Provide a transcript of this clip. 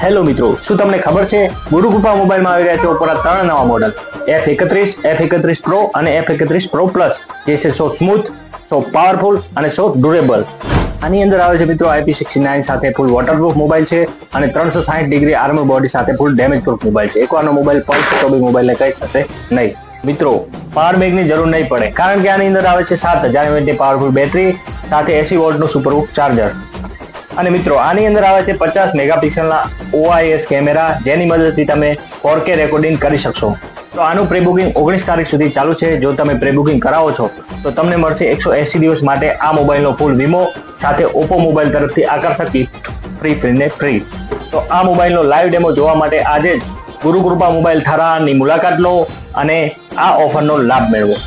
Hello મિત્રો, શું તમને ખબર છે ગુરુકૃપા મોબાઈલમાં આવી રહ્યા છે ઓપ્પોના 3 નવા મોડલ F31, F31 Pro અને F31 Pro Plus, જે છે સો સ્મૂથ, સો પાવરફુલ અને સો ડ્યુરેબલ. આની અંદર આવે છે મિત્રો IP69 સાથે ફૂલ વોટરપ્રૂફ મોબાઈલ છે અને 360 ડિગ્રી આર્મર બોડી સાથે ફૂલ ડેમેજ પ્રૂફ મોબાઈલ છે. એકવારનો મોબાઈલ પલ્સ તો બી મોબાઈલને કંઈ થશે નહીં. મિત્રો, પાવર બેંકની જરૂર નહીં પડે, કારણ કે આની અંદર આવે છે 7000 mAh પાવરફુલ બેટરી સાથે 80 વોટનું સુપરહૂક ચાર્જર. અને મિત્રો, આની અંદર આવે છે 50 મેગાપિક્સલના OIS કેમેરા, જેની મદદથી તમે 4K રેકોર્ડિંગ કરી શકશો. તો આનું પ્રી બુકિંગ 19 તારીખ સુધી ચાલુ છે. જો તમે પ્રી બુકિંગ કરાવો છો તો તમને મળશે 180 દિવસ માટે આ મોબાઈલનો ફૂલ વીમો સાથે ઓપ્પો મોબાઈલ તરફથી આકર્ષક ગિફ્ટ ફ્રી. તો આ મોબાઈલનો લાઈવ ડેમો જોવા માટે આજે જ ગુરુકૃપા મોબાઈલ થરાની મુલાકાત લો અને આ ઓફરનો લાભ મેળવો.